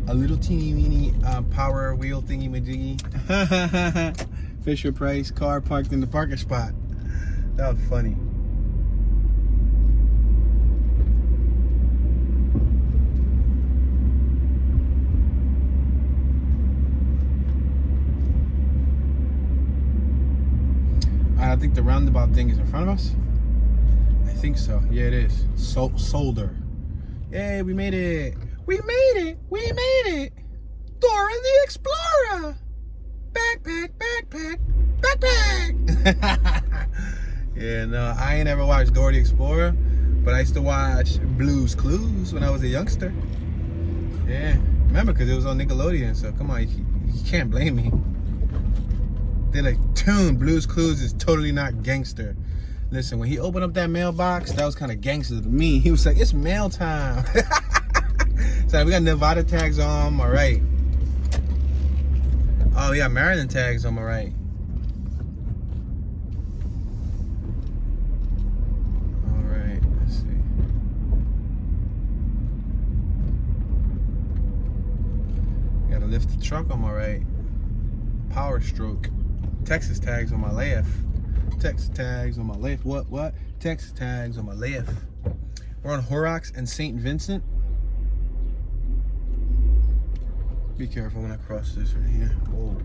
a little teeny weeny power wheel thingy majiggy. Fisher Price car parked in the parking spot. That was funny. I think the roundabout thing is in front of us. I think so. Yeah, it is. Solder. Yay, we made it. We made it. We made it. Dora the Explorer. Backpack, backpack, backpack. Yeah, no, I ain't ever watched Dora the Explorer, but I used to watch Blue's Clues when I was a youngster. Yeah, remember, because it was on Nickelodeon, so come on, you can't blame me. They're like, tune, Blue's Clues is totally not gangster. Listen, when he opened up that mailbox, that was kind of gangster to me. He was like, it's mail time. So we got Nevada tags on my right. Oh, yeah, Maryland tags on my right. All right, let's see. Gotta lift the truck on my right. Power stroke. Texas tags on my left. Texas tags on my left. What? Texas tags on my left. We're on Horrocks and St. Vincent. Be careful when I cross this right here. Whoa.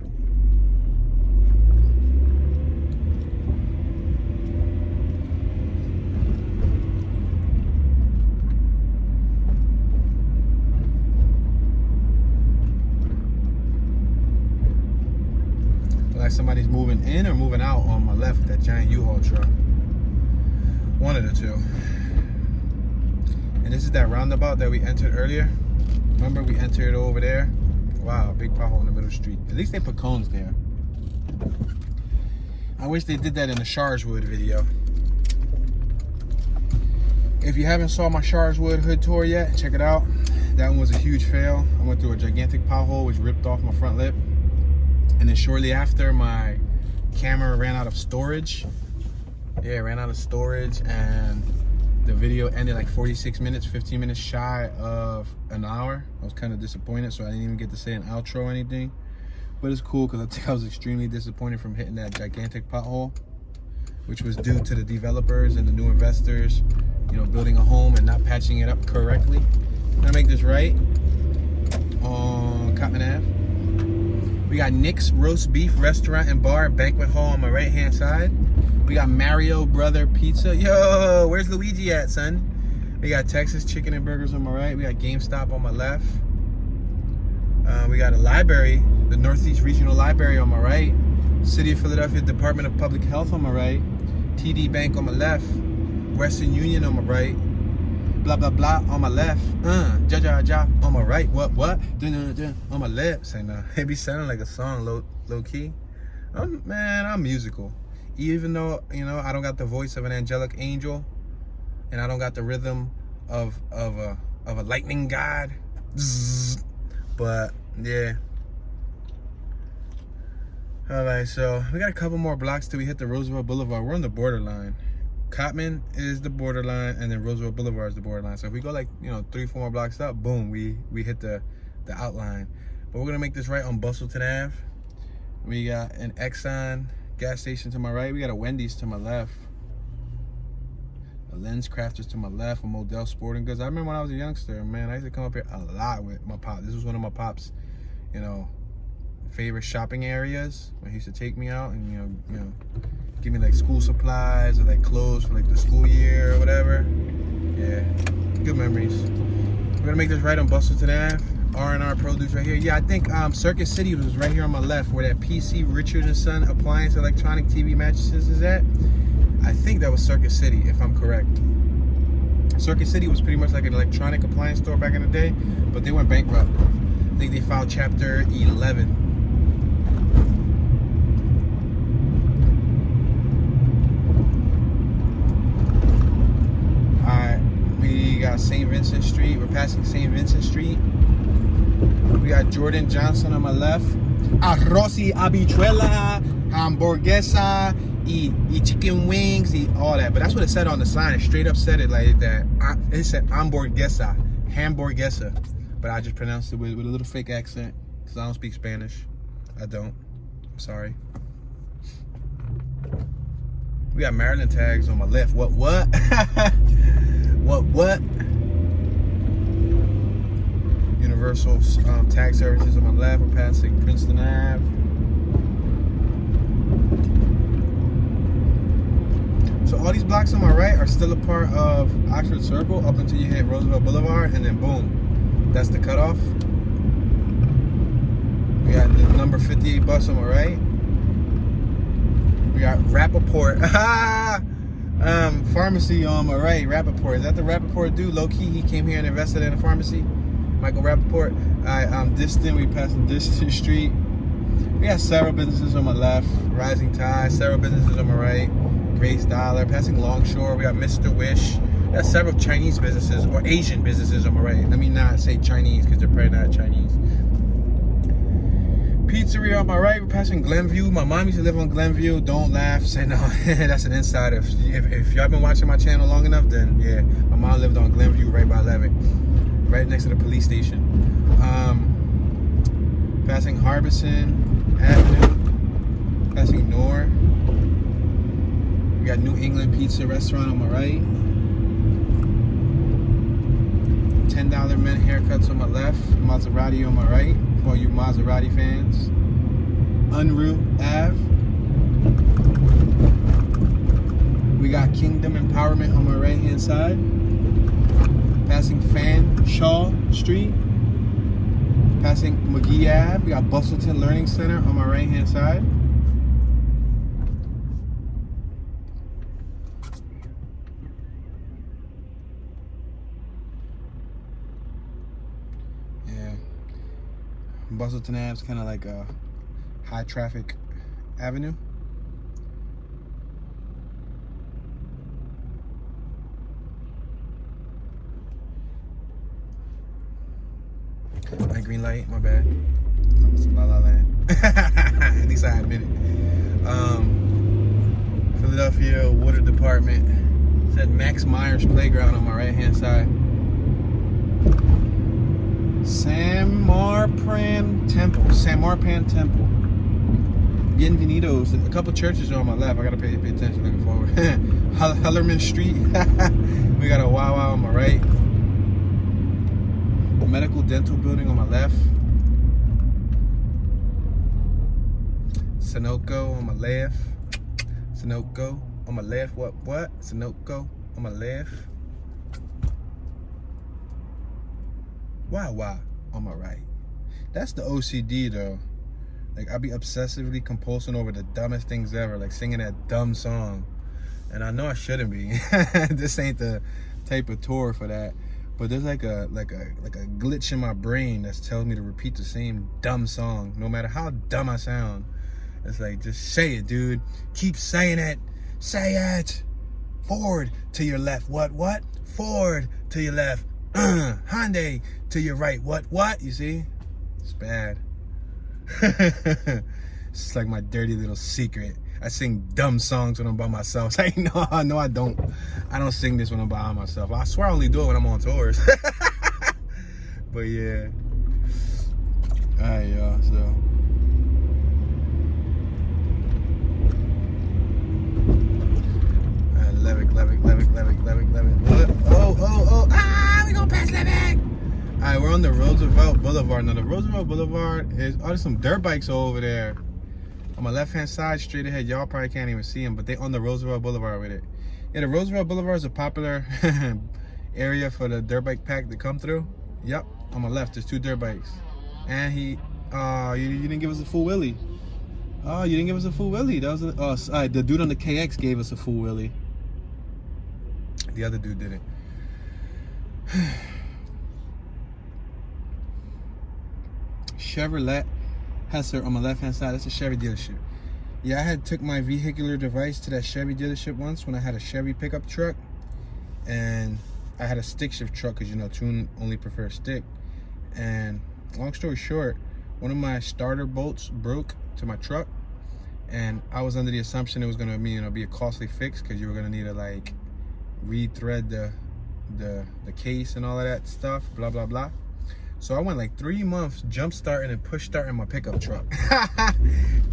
Like somebody's moving in or moving out on my left with that giant U-Haul truck. One of the two. And this is that roundabout that we entered earlier. Remember, we entered over there. Wow, big pothole in the middle of the street. At least they put cones there. I wish they did that in the Sharswood video. If you haven't saw my Sharswood hood tour yet, check it out. That one was a huge fail. I went through a gigantic pothole which ripped off my front lip. And then shortly after, my camera ran out of storage. Yeah, it ran out of storage, and the video ended like 46 minutes, 15 minutes shy of an hour. I was kind of disappointed, so I didn't even get to say an outro or anything. But it's cool because I think I was extremely disappointed from hitting that gigantic pothole, which was due to the developers and the new investors, you know, building a home and not patching it up correctly. I'm gonna make this right on Cottman Ave. We got Nick's Roast Beef Restaurant and Bar Banquet Hall on my right hand side. We got Mario Brother Pizza. Yo, where's Luigi at, son? We got Texas Chicken and Burgers on my right. We got GameStop on my left. We got a library, the Northeast Regional Library on my right. City of Philadelphia Department of Public Health on my right. TD Bank on my left. Western Union on my right. Blah, blah, blah on my left. Ja, ja, ja on my right. What? Dun, dun, dun, on my left. Say no. It be sounding like a song low key. Man, I'm musical. Even though, you know, I don't got the voice of an angelic angel, and I don't got the rhythm of a lightning god. Zzz. But yeah. Alright, so we got a couple more blocks till we hit the Roosevelt Boulevard. We're on the borderline. Cottman is the borderline, and then Roosevelt Boulevard is the borderline. So if we go like, you know, 3-4 more blocks up, boom, we hit the outline. But we're gonna make this right on Bustleton Ave. We got an Exxon gas station to my right. We got a Wendy's to my left. A Lens Crafters to my left. A Model Sporting Goods. I remember when I was a youngster, man, I used to come up here a lot with my pop. This was one of my pop's, you know, favorite shopping areas when he used to take me out and you know give me like school supplies or like clothes for like the school year or whatever. Yeah, good memories. We're gonna make this right on Bustleton Ave. R&R Produce right here. Yeah, I think Circuit City was right here on my left, where that PC Richard & Son appliance electronic TV mattresses is at. I think that was Circuit City, if I'm correct. Circuit City was pretty much like an electronic appliance store back in the day, but they went bankrupt. I think they filed Chapter 11. Alright, we got St. Vincent Street. We're passing St. Vincent Street. We got Jordan Johnson on my left. Arroz y habichuela, hamburguesa, y chicken wings, all that. But that's what it said on the sign. It straight up said it like that. It said hamburguesa. But I just pronounced it with a little fake accent because I don't speak Spanish. I don't. I'm sorry. We got Maryland tags on my left. What? What? Universal tag services on my left. We're passing Princeton Ave. So all these blocks on my right are still a part of Oxford Circle up until you hit Roosevelt Boulevard, and then boom, that's the cutoff. We got the number 58 bus on my right. We got Rappaport. Pharmacy on my right. Rappaport. Is that the Rappaport dude? Low key, he came here and invested in a pharmacy. Michael Rappaport. Distant. We passing Distant Street. We got several businesses on my left. Rising Tide. Several businesses on my right. Grace Dollar. Passing Longshore. We got Mr. Wish. We got several Chinese businesses or Asian businesses on my right. Let me not say Chinese because they're probably not Chinese. Pizzeria on my right. We're passing Glenview. My mom used to live on Glenview. Don't laugh. Say no. That's an insider. If y'all been watching my channel long enough, then yeah, my mom lived on Glenview right by Levick, right next to the police station. Passing Harbison Avenue. Passing North. We got New England Pizza Restaurant on my right. $10 men haircuts on my left. Maserati on my right. For all you Maserati fans. Unruh Ave. We got Kingdom Empowerment on my right hand side. Passing Fanshawe Street. Passing McGee Ave. We got Bustleton Learning Center on my right hand side. Bustleton Ave is kind of like a high traffic avenue. My green light, my bad. That was La La Land. At least I admit it. Philadelphia Water Department. Said Max Myers Playground on my right hand side. San Marpan Temple. Bienvenidos. A couple churches are on my left. I gotta pay attention looking forward. Hellerman Street. We got a Wawa on my right. Medical dental building on my left. Sunoco on my left. Sunoco on my left. What? Sunoco on my left. Wawa on my right. That's the OCD though. Like I be obsessively compulsing over the dumbest things ever, like singing that dumb song. And I know I shouldn't be. This ain't the type of tour for that. But there's like a glitch in my brain that's telling me to repeat the same dumb song, no matter how dumb I sound. It's like, just say it, dude. Keep saying it. Say it. Forward to your left. What? Forward to your left. Hyundai to your right. What? You see? It's bad. It's like my dirty little secret. I sing dumb songs when I'm by myself. It's like, no, I don't. I don't sing this when I'm by myself. I swear I only do it when I'm on tours. But yeah. Alright, y'all. So. Levick. Oh. We gonna pass Levick. Alright, we're on the Roosevelt Boulevard. Now the Roosevelt Boulevard is, there's some dirt bikes over there. On my left hand side, straight ahead, y'all probably can't even see them, but they on the Roosevelt Boulevard with it. Yeah, the Roosevelt Boulevard is a popular area for the dirt bike pack to come through. Yep, on my left, there's 2 dirt bikes. And you didn't give us a full wheelie. Oh, you didn't give us a full wheelie. That was the dude on the KX gave us a full wheelie. The other dude didn't. Chevrolet Hesser on my left hand side. That's a Chevy dealership. Yeah, I had took my vehicular device to that Chevy dealership once when I had a Chevy pickup truck, and I had a stick shift truck because, you know, Tune only prefers stick. And long story short, one of my starter bolts broke to my truck, and I was under the assumption it was gonna be a costly fix because you were gonna need to like rethread the case and all of that stuff, blah blah blah. So I went like 3 months jump starting and push starting my pickup truck.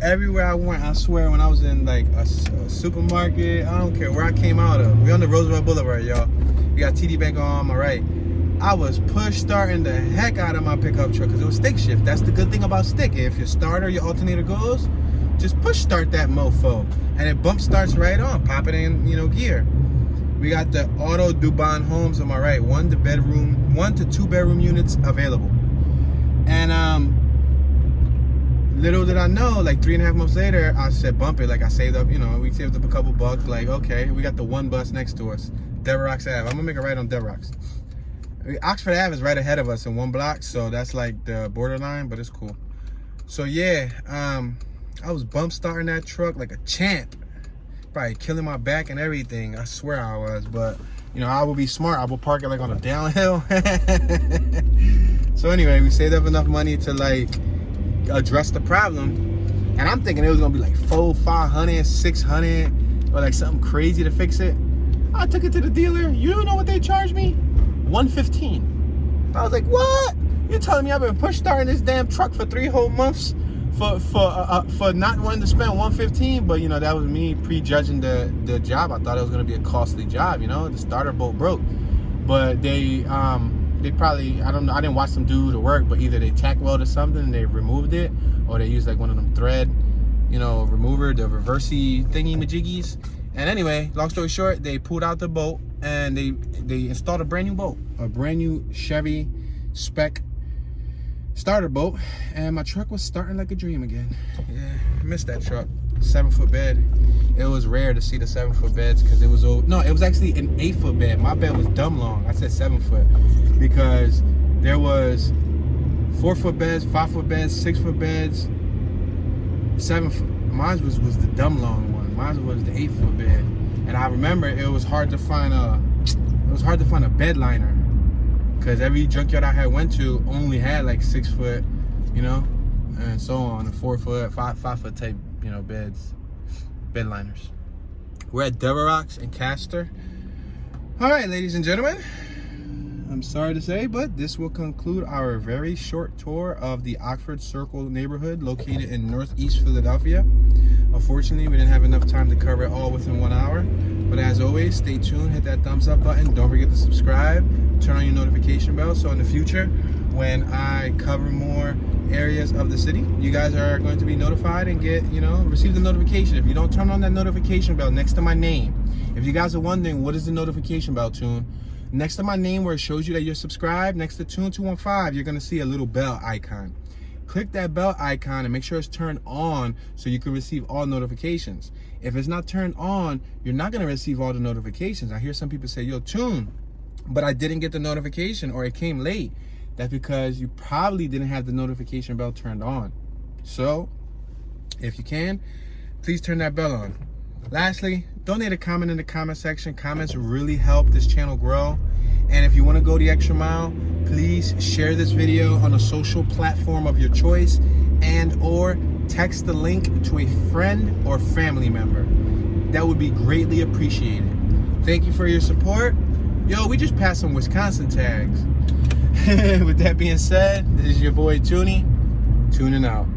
Everywhere I went, I swear, when I was in like a supermarket, I don't care where I came out of. We on the Roosevelt Boulevard, y'all. We got TD Bank on my right. I was push starting the heck out of my pickup truck because it was stick shift. That's the good thing about stick. If your starter, your alternator goes, just push start that mofo, and it bump starts right on. Pop it in, gear. We got the Auto Dubon homes on my right. 1 to 2 bedroom units available. And little did I know, like 3.5 months later, I said bump it. Like I saved up, we saved up a couple bucks. Like, okay, we got the 1 bus next to us, Deverox Ave. I'm gonna make a right on Deverox. Oxford Ave is right ahead of us in 1 block, so that's like the borderline, but it's cool. So yeah, I was bump starting that truck like a champ. Probably killing my back and everything. I swear I was, but I will be smart. I will park it like on a downhill. So anyway, we saved up enough money to like address the problem, and I'm thinking it was gonna be like $400, $500, $600, or like something crazy to fix it. I took it to the dealer. You know what they charged me? $115. I was like, what? You're telling me I've been push starting this damn truck for 3 whole months for not wanting to spend $115? But that was me prejudging the job. I thought it was gonna be a costly job. The starter bolt broke, but they probably, I don't know, I didn't watch them do the work, but either they tack welded something and they removed it, or they used like one of them thread remover, the reversey thingy majiggies. And anyway, long story short, they pulled out the bolt and they installed a brand new bolt, a brand new Chevy spec starter bolt, and my truck was starting like a dream again. Yeah, I missed that truck. 7-foot bed. It was rare to see the 7-foot beds because it was old. No, it was actually an 8-foot bed. My bed was dumb long. I said 7-foot because there was 4-foot beds, 5-foot beds, 6-foot beds, 7-foot. Mine was the dumb long one. Mine was the 8-foot bed, and I remember it was hard to find a bed liner because every junkyard I had went to only had like 6 foot, and so on, and 4 foot, 5 foot type, you know, bed liners. We're at Deverox in Castor. All right, ladies and gentlemen, I'm sorry to say, but this will conclude our very short tour of the Oxford Circle neighborhood located in Northeast Philadelphia. Unfortunately, we didn't have enough time to cover it all within 1 hour. But as always, stay tuned, hit that thumbs up button. Don't forget to subscribe, turn on your notification bell. So in the future, when I cover more areas of the city, you guys are going to be notified and get, you know, receive the notification. If you don't turn on that notification bell next to my name, if you guys are wondering what is the notification bell, Tune, next to my name where it shows you that you're subscribed, next to Tune 215, you're going to see a little bell icon. Click that bell icon and make sure it's turned on so you can receive all notifications. If it's not turned on, you're not going to receive all the notifications. I hear some people say, yo, Tune, but I didn't get the notification or it came late. That's because you probably didn't have the notification bell turned on. So, if you can, please turn that bell on. Lastly, donate a comment in the comment section. Comments really help this channel grow. And if you want to go the extra mile, please share this video on a social platform of your choice and or text the link to a friend or family member. That would be greatly appreciated. Thank you for your support. Yo, we just passed some Wisconsin tags. With that being said, this is your boy Toonie, tuning out.